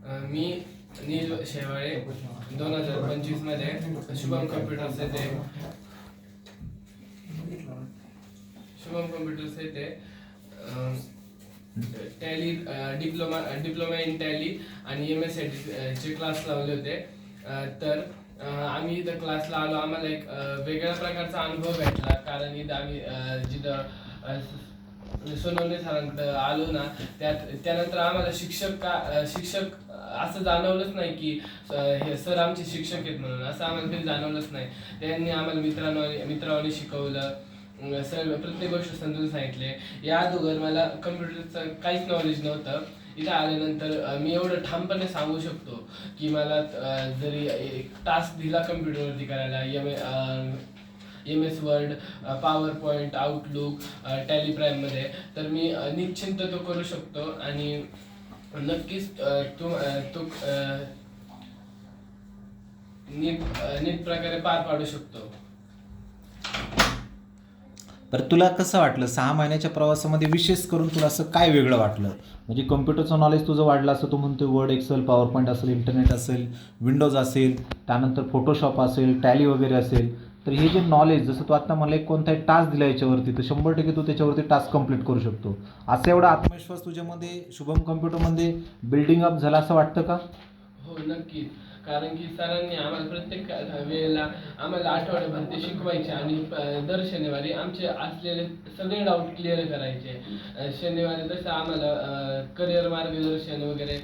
मी नील शेवाळे 2025 मध्ये शुभम कम्प्युटर्स येथे tally diploma in tally आणि MS चे क्लास लावले होते. तर आम्ही इथं क्लासला आलो. आम्हाला एक वेगळ्या प्रकारचा अनुभव भेटला, कारण इथं आम्ही जिथं सोनवणे सरांकडे आलो ना, त्यानंतर आम्हाला शिक्षक असं जाणवलंच नाही की हे सर आमचे शिक्षक आहेत म्हणून. असं आम्हाला कधी जाणवलंच नाही. त्यांनी आम्हाला मित्रांनी शिकवलं, सर प्रत्येक गोष्ट समजून सांगितले. या अगोदर मला कम्प्युटरचं काहीच नॉलेज नव्हतं. इथं आल्यानंतर मी एवढं ठामपणे सांगू शकतो की मला जरी एक टास्क दिला कम्प्युटरवरती करायला, MS Word, PowerPoint, Outlook, Tally प्राईममध्ये, तर मी निश्चिंत तो करू शकतो आणि नक्कीच तो नीट प्रकारे पार पाडू शकतो. तर तुला कसं वाटलं 6 महिन्याच्या प्रवासामध्ये? विशेष करून तुला असं काय वेगळं वाटलं? म्हणजे कम्प्युटरचं नॉलेज तुझं वाढलं असं तू म्हणतो. वर्ड, एक्सेल, पॉवर पॉईंट असेल, इंटरनेट असेल, विंडोज असेल, त्यानंतर फोटोशॉप असेल, टॅली वगैरे असेल. तर हे जे नॉलेज, जसं तू आता मला एक कोणताही टास्क दिला याच्यावरती, तर 100% तू त्याच्यावरती टास्क कंप्लीट करू शकतो. असा एवढा आत्मविश्वास तुझ्यामध्ये शुभम कम्प्युटरमध्ये बिल्डिंग अप झाला असं वाटतं का? हो, नक्कीच. कारण की सरांनी आम्हाला प्रत्येक वेळेला आम्हाला आठवड्याभर ते शिकवायचे आणि दर शनिवारी आमचे असलेले सगळे डाऊट क्लिअर करायचे. शनिवारी तसं आम्हाला करिअर मार्गदर्शन वगैरे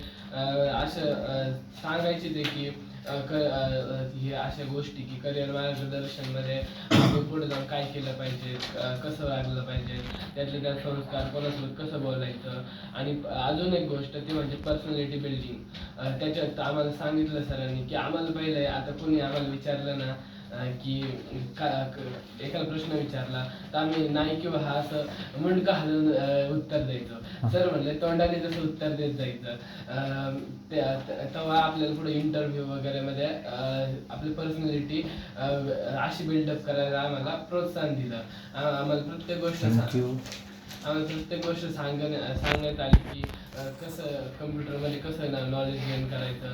असं सांगायचे ते की हे अशा गोष्टी की करिअर मार्गदर्शनमध्ये आपण पुढे जाऊन काय केलं पाहिजे, कसं वागलं पाहिजे, त्यातले त्या संस्कार, कोणासोबत कसं बोलायचं. आणि अजून एक गोष्ट ती म्हणजे पर्सनॅलिटी बिल्डिंग. त्याच्यात आम्हाला सांगितलं सरांनी की आम्हाला पहिले, आता कोणी आम्हाला विचारलं ना की एखादा प्रश्न विचारला तर आम्ही नाही किंवा हा असं मुंडका हलवून उत्तर द्यायचं. सर म्हणले तोंडाने जसं उत्तर देत जायचं. तेव्हा आपल्याला पुढे इंटरव्ह्यू वगैरे मध्ये आपली पर्सनॅलिटी अशी बिल्डअप करायला आम्हाला प्रोत्साहन दिलं. आम्हाला प्रत्येक गोष्ट सांगण्यात आली की कसं कम्प्युटरमध्ये कसं नॉलेज गेन करायचं,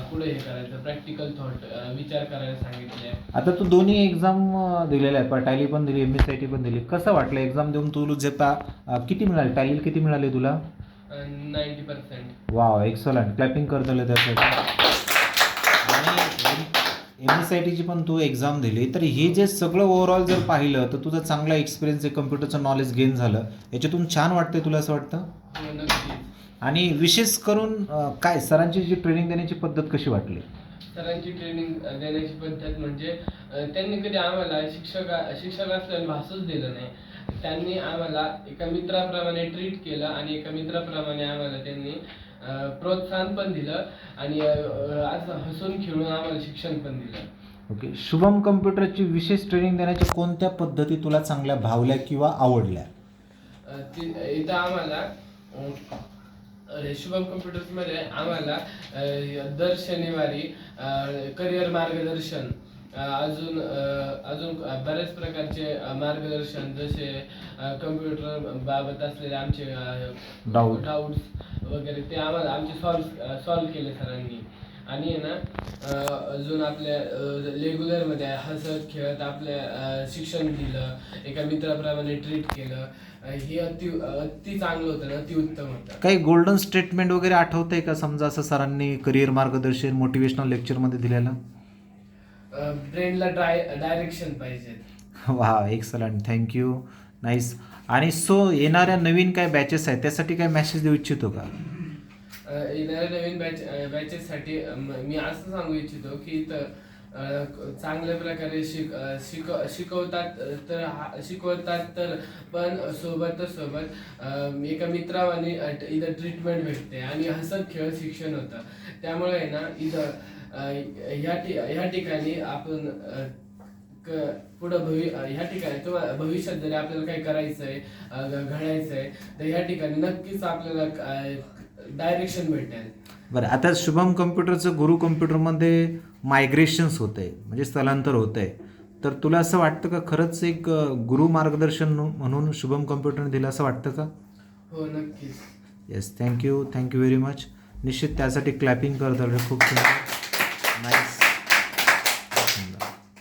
पुढे हे करायचं, प्रॅक्टिकल थॉट विचार करायला सांगितले. आता तू दोन्ही एक्झाम दिलेल्या आहेत, टॅली पण दिली, MSIT पण दिली. कसं वाटलं एक्झाम देऊन? तुला जे किती मिळाले टॅलीला, किती मिळाले तुला? 90%. Wow, excellent. क्लॅपिंग करतो त्यासाठी. आणि MSITची पण तू एक्झाम दिली. तर हे जे सगळं ओव्हरऑल जर पाहिलं तर तुझा चांगला एक्सपिरियन्स आहे, कम्प्युटरचं नॉलेज गेन झालं, याच्यातून छान वाटतंय तुला असं वाटतं? हो, नक्कीच. आणि विशेष करून काय सरांची जी ट्रेनिंग देण्याची पद्धत कशी वाटली? सरांची ट्रेनिंग देण्याची पद्धत म्हणजे त्यांनी कधी आम्हाला शिक्षक असल्याने भासूच दिलं नाही. त्यांनी आम्हाला एका मित्राप्रमाणे ट्रीट केलं आणि एका मित्राप्रमाणे आम्हाला त्यांनी प्रोत्साहन पण दिलं आणि असं हसून खेळून आम्हाला शिक्षण पण दिलं. ओके. शुभम कम्प्युटरची विशेष ट्रेनिंग देण्याच्या कोणत्या पद्धती तुला चांगल्या भावल्या किंवा आवडल्या? इथं आम्हाला शुभम कम्प्युटर्समध्ये आम्हाला दर शनिवारी करिअर मार्गदर्शन, अजून बऱ्याच प्रकारचे मार्गदर्शन, जसे कम्प्युटर बाबत असलेले आमचे डाऊट्स वगैरे ते आम्हाला आमचे सॉल्व केले सरांनी. आणि ना अजून आपल्या रेग्युलरमध्ये हसत खेळत आपल्या शिक्षण दिलं, एका मित्राप्रमाणे ट्रीट केलं. हे अति चांगलं होतं ना, अति उत्तम होतं. काही गोल्डन स्टेटमेंट वगैरे आठवतंय का, समजा असं सरांनी करिअर मार्गदर्शन मोटिवेशनल लेक्चरमध्ये दिलेलं? ब्रेनला डायरेक्शन पाहिजे. वा, एक्सलंट. थँक्यू. नाईस. आणि येणाऱ्या नवीन काय बॅचेस आहेत त्यासाठी काय मेसेज देऊ इच्छितो का? येणाऱ्या नवीन बॅचेससाठी मी असं सांगू इच्छितो की चांगल्या प्रकारे शिकवतात तर पण सोबत एका मित्रावाने इथं ट्रीटमेंट भेटते आणि हसत खेळत शिक्षण होतं. त्यामुळे आहे ना इथं ह्या ठिकाणी आपण ह्या ठिकाणी तुम्हाला भविष्यात जरी आपल्याला काही करायचं आहे, घडायचं आहे, तर ह्या ठिकाणी नक्कीच आपल्याला डायरेक्शन भेटेल. बरं, आता शुभम कम्प्युटरचं गुरु कम्प्युटरमध्ये मायग्रेशन्स होत आहे, म्हणजे स्थलांतर होत आहे. तर तुला असं वाटतं का खरंच एक गुरु मार्गदर्शन म्हणून शुभम कम्प्युटरने दिलं असं वाटतं का? हो, नक्कीच. Yes, thank you very much. निश्चित त्यासाठी क्लॅपिंग करत खूप सुंदर नाईस.